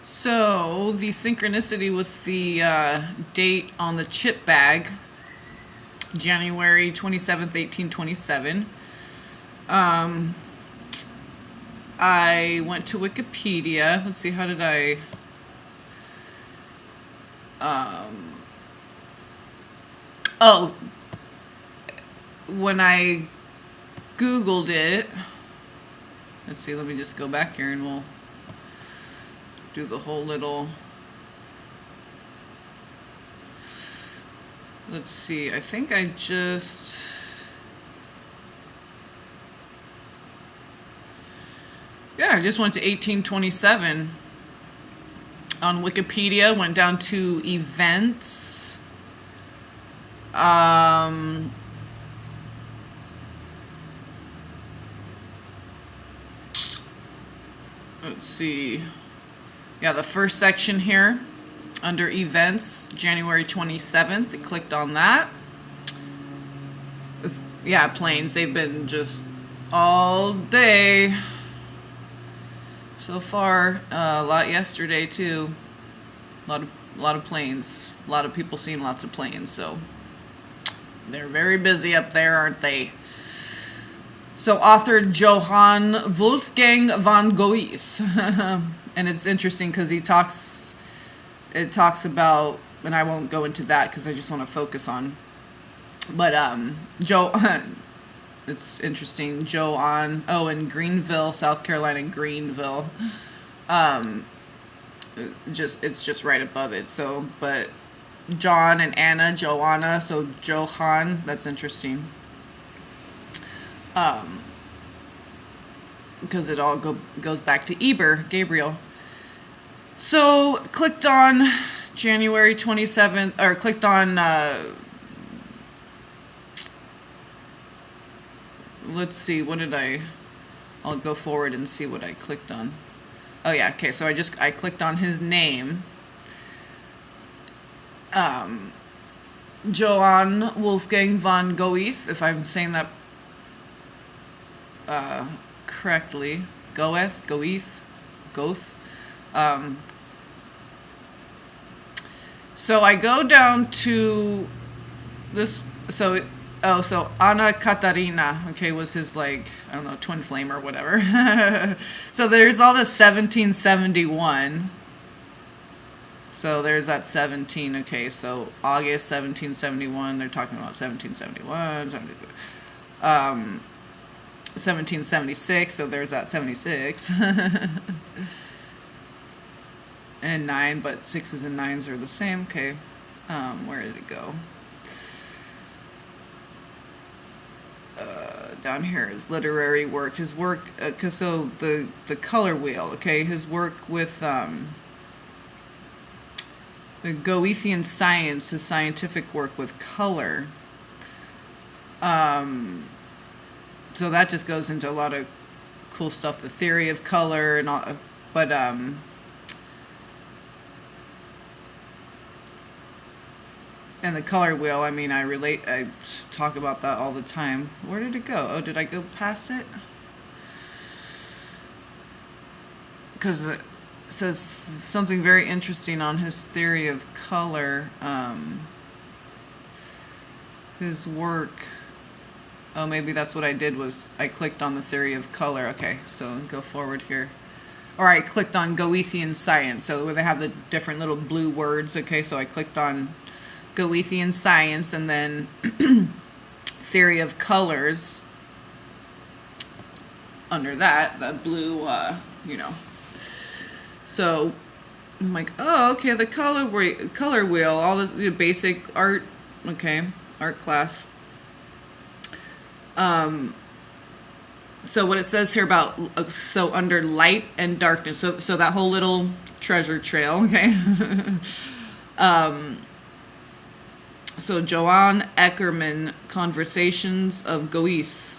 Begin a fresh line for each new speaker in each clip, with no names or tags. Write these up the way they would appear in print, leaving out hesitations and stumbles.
So the synchronicity with the date on the chip bag, January 27th, 1827. I went to Wikipedia. Let's see, how did I... oh, when I Googled it... Let's see, let me just go back here and we'll do the whole little... Let's see, I think I just... Yeah, I just went to 1827 on Wikipedia, went down to events. Let's see. Yeah, the first section here under events, January 27th. I clicked on that. Yeah, planes. They've been just all day so far. A lot yesterday too. A lot of planes. A lot of people seeing lots of planes. So they're very busy up there, aren't they? So author Johann Wolfgang von Goethe. And it's interesting because it talks about, and I won't go into that because I just want to focus on, but it's interesting, in Greenville, South Carolina, Greenville. It's just right above it. So, but John and Anna, Joanna, so Johann, that's interesting. Because it all goes back to Gabriel. So clicked on January 27th, or clicked on, let's see, I'll go forward and see what I clicked on. Oh yeah, okay, so I clicked on his name. Johann Wolfgang von Goethe, if I'm saying that correctly. Goethe. So I go down to this. So Anna Katarina, okay, was his, like, I don't know, twin flame or whatever. So there's all this 1771. So there's that 17. Okay, so August 1771. They're talking about 1771. 1776, so there's that 76. And 9, but 6s and 9s are the same. Okay, where did it go? Down here is literary work. His work, so the color wheel, okay, his work with the Goethean science, his scientific work with color. So that just goes into a lot of cool stuff, the theory of color and all, but and the color wheel, I mean, I talk about that all the time. Where did it go? Oh, did I go past it? Because it says something very interesting on his theory of color. His work. Oh, maybe that's what I did, was I clicked on the theory of color. Okay, so go forward here. Or I clicked on Goethean science, so where they have the different little blue words. Okay, so I clicked on Goethean science and then theory of colors under that, the blue, So I'm like, oh, okay, the color wheel, all the basic art, okay, art class. So what it says here about, so under light and darkness, so that whole little treasure trail, okay. So Johann Eckermann, Conversations of Goethe.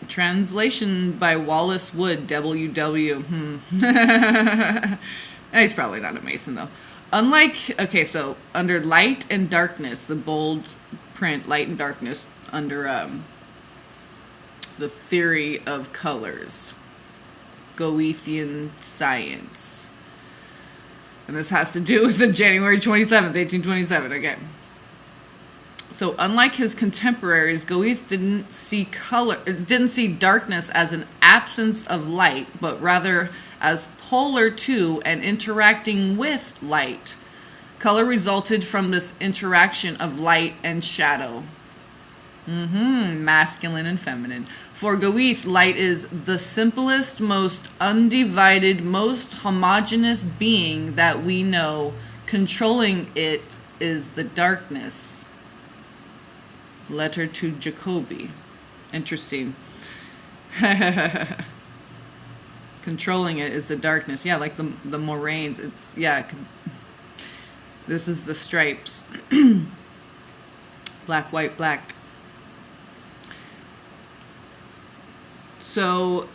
Translation by Wallace Wood, W.W. He's probably not a Mason, though. Okay, so under light and darkness, the bold print, light and darkness, under the theory of colors. Goethean science. And this has to do with the January 27th, 1827. Okay. So unlike his contemporaries, Goethe didn't see darkness as an absence of light, but rather as polar to and interacting with light. Color resulted from this interaction of light and shadow. Masculine and feminine. For Goethe, light is the simplest, most undivided, most homogeneous being that we know. Controlling it is the darkness. Letter to Jacobi. Interesting. Controlling it is the darkness. Yeah, like the moraines. It's, yeah. This is the stripes. Black, white, black. So,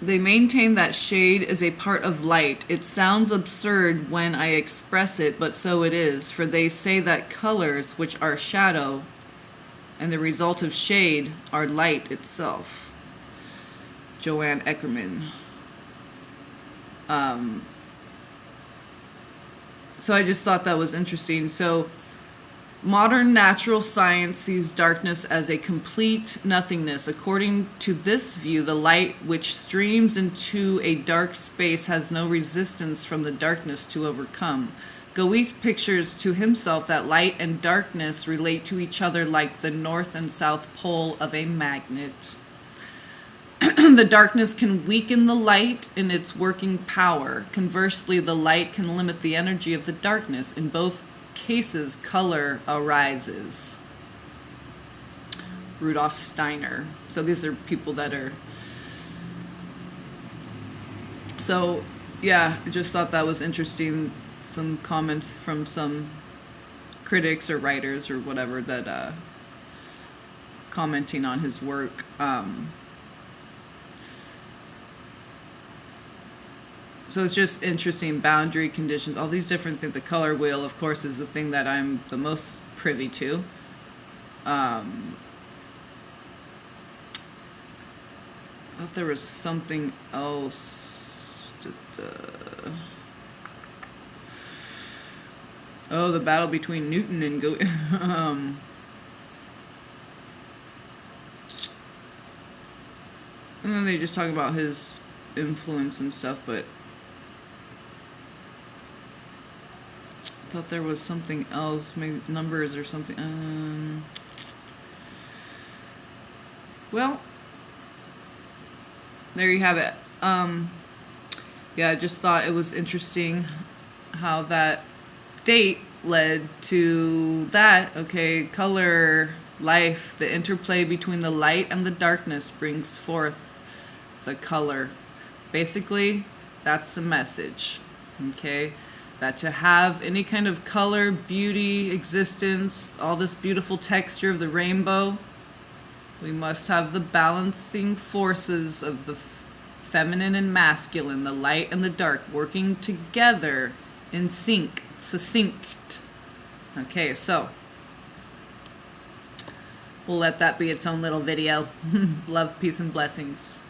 they maintain that shade is a part of light. It sounds absurd when I express it, but so it is. For they say that colors, which are shadow, and the result of shade, are light itself. Joanne Eckerman. So I just thought that was interesting. So modern natural science sees darkness as a complete nothingness. According to this view, the light which streams into a dark space has no resistance from the darkness to overcome. Goethe pictures to himself that light and darkness relate to each other like the north and south pole of a magnet. The darkness can weaken the light in its working power. Conversely, the light can limit the energy of the darkness. In both cases, color arises. Rudolf Steiner. So these are people that are... So, yeah, I just thought that was interesting. Some comments from some critics or writers or whatever that commenting on his work. So it's just interesting, boundary conditions, all these different things. The color wheel, of course, is the thing that I'm the most privy to. I thought there was something else. Oh, the battle between Newton and Goethe. And then they just talk about his influence and stuff, but I thought there was something else, maybe numbers or something. Well, there you have it. Yeah, I just thought it was interesting how that date led to that. Okay, color, life, the interplay between the light and the darkness brings forth the color. Basically, that's the message. Okay, that to have any kind of color, beauty, existence, all this beautiful texture of the rainbow, we must have the balancing forces of the feminine and masculine, the light and the dark, working together in sync, succinct. Okay, so we'll let that be its own little video. Love, peace, and blessings.